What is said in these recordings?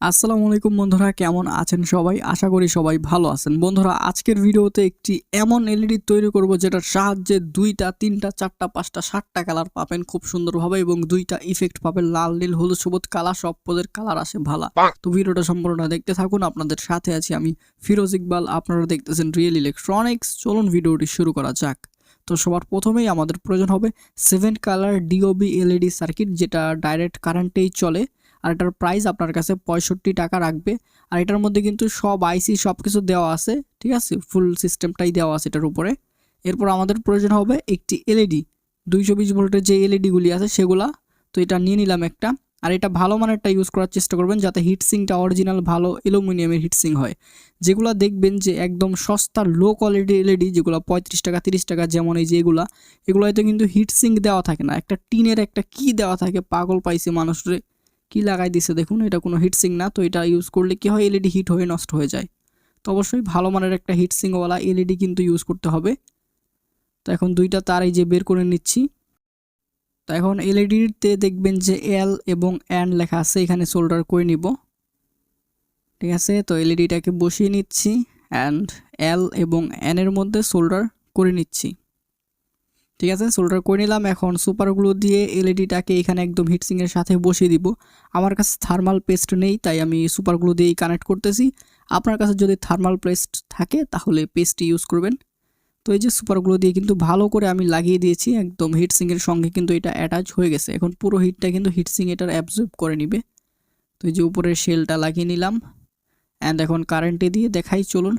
আসসালামু আলাইকুম বন্ধুরা, কেমন আছেন সবাই? আশা করি সবাই ভালো আছেন। বন্ধুরা, আজকের ভিডিওতে একটি এমন এলইডি তৈরি করব যেটার সাহায্যে 2টা 3টা 4টা 5টা 7টা কালার পাবেন খুব সুন্দরভাবে এবং 2টা ইফেক্ট পাবেন, লাল নীল হলুদ সবুজ কালার, সব পদের কালার আসে ভালো। তো ভিডিওটা সম্পূর্ণ দেখতে থাকুন। আপনাদের সাথে আছি আমি ফিরোজ ইকবাল, আপনারা দেখতেছেন রিয়েল ইলেকট্রনিক্স। চলুন ভিডিওটি শুরু করা যাক। তো সবার প্রথমেই আমাদের প্রয়োজন হবে 7 কালার ডিওবি এলইডি সার্কিট, যেটা ডাইরেক্ট কারেন্টেই চলে। আর এটার প্রাইস আপনার কাছে 65 টাকা রাখবে। আর এটার মধ্যে কিন্তু সব আইসি সব কিছু দেওয়া আছে, ঠিক আছে, ফুল সিস্টেমটাই দেওয়া আছে এটার উপরে। এরপর আমাদের প্রয়োজন হবে একটি এলইডি, 220 ভোল্টের যে এলইডিগুলি আছে সেগুলা। তো এটা নিয়ে নিলাম একটা। আর এটা ভালো মানেরটা ইউজ করার চেষ্টা করবেন, যাতে হিটসিংটা অরিজিনাল ভালো অ্যালুমিনিয়ামের হিটসিং হয়। যেগুলো দেখবেন যে একদম সস্তা লো কোয়ালিটি এলইডি, যেগুলো 35 টাকা 30 টাকা, যেমন এই যে এগুলোতে কিন্তু হিটসিং দেওয়া থাকে না, একটা টিনের একটা কি দেওয়া থাকে, পাগল পাইছে মানুষরে, কি লাগাই দিছে দেখুন, এটা কোনো হিটসিং না। তো এটা ইউজ করলে কি হয়, এলইডি হিট হয়ে নষ্ট হয়ে যায়। তো অবশ্যই ভালো মানের একটা হিটসিংওয়ালা এলইডি কিন্তু ইউজ করতে হবে। তো এখন 2টা তার এই যে বের করে নিচ্ছি। তো এখন এলইডিতে দেখবেন যে এল এবং এন লেখা আছে, এখানে সোল্ডার করে নিব, ঠিক আছে। তো এলইডিটাকে বসিয়ে নিচ্ছি অ্যান্ড এল এবং এন এর মধ্যে সোল্ডার করে নিচ্ছি, ঠিক আছে। সোল্ডার করে নিলাম। এখন সুপার গ্লু দিয়ে এলইডিটাকে এখানে একদম হিটসিংয়ের সাথে বসিয়ে দিব। আমার কাছে থার্মাল পেস্ট নেই, তাই আমি সুপার গ্লু দিয়েই কানেক্ট করতেছি। আপনার কাছে যদি থার্মাল পেস্ট থাকে তাহলে পেস্টটি ইউজ করবেন। তো এই যে সুপার গ্লু দিয়ে কিন্তু ভালো করে আমি লাগিয়ে দিয়েছি, একদম হিটসিংয়ের সঙ্গে কিন্তু এটা অ্যাটাচ হয়ে গেছে। এখন পুরো হিটটা কিন্তু হিটসিং এটার অ্যাবজর্ব করে নিবে। তো এই যে উপরের শেলটা লাগিয়ে নিলাম অ্যান্ড এখন কারেন্টে দিয়ে দেখাই, চলুন।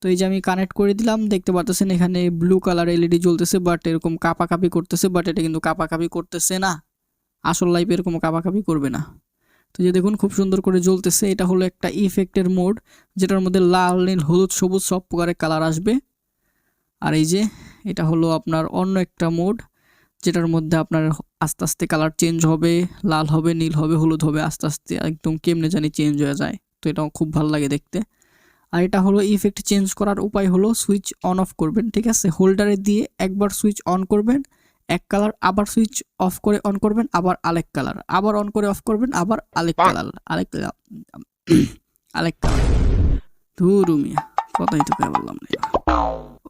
তো এই যে আমি কানেক্ট করে দিলাম, দেখতে পাচ্ছেন এখানে ব্লু কালার এলইডি জ্বলতেছে, বাট এরকম কাপাকাপি করতেছে। বাট এটা কিন্তু কাপাকাপি করতেছে না, আসল লাইফে এরকম কাপাকাপি করবে না। তো যে দেখুন খুব সুন্দর করে জ্বলতেছে। এটা হলো একটা ইফেক্টের মোড, যেটার মধ্যে লাল নীল হলুদ সবুজ সব প্রকারের কালার আসবে। আর এই যে এটা হলো আপনার অন্য একটা মোড, যেটার মধ্যে আপনার আস্তে আস্তে কালার চেঞ্জ হবে, লাল হবে, নীল হবে, হলুদ হবে, আস্তে আস্তে একদম কেমনে জানি চেঞ্জ হয়ে যায়। তো এটাও খুব ভালো লাগে দেখতে। আর এটা হলো ইফেক্ট চেঞ্জ করার উপায় হলো সুইচ অন অফ করবেন, ঠিক আছে। হোল্ডারে দিয়ে একবার সুইচ অন করবেন এক কালার, আবার সুইচ অফ করে অন করবেন আবার আরেক কালার, আবার অন করে অফ করবেন আবার আরেক কালার, আরেক কালার। ধুরু মিয়া, কথাই তো বললাম না।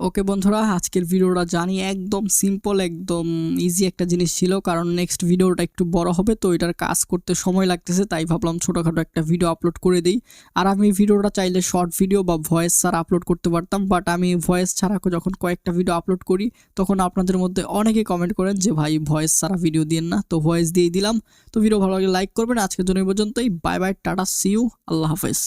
ওকে বন্ধুরা, আজকের ভিডিওটা জানি একদম সিম্পল, একদম ইজি একটা জিনিস ছিল, কারণ নেক্সট ভিডিওটা একটু বড় হবে, তো এটার কাজ করতে সময় লাগতেছে, তাই ভাবলাম ছোটোখাটো একটা ভিডিও আপলোড করে দিই। আর আমি ভিডিওটা চাইলে শর্ট ভিডিও বা ভয়েস ছাড়া আপলোড করতে পারতাম, বাট আমি ভয়েস ছাড়া যখন কয়েকটা ভিডিও আপলোড করি তখন আপনাদের মধ্যে অনেকে কমেন্ট করেন যে ভাই ভয়েস ছাড়া ভিডিও দিন না, তো ভয়েস দিয়েই দিলাম। তো ভিডিও ভালো লাগলে লাইক করবেন। আজকের জন্য এই পর্যন্তই, bye bye, tata, see you, Allah হাফেজ।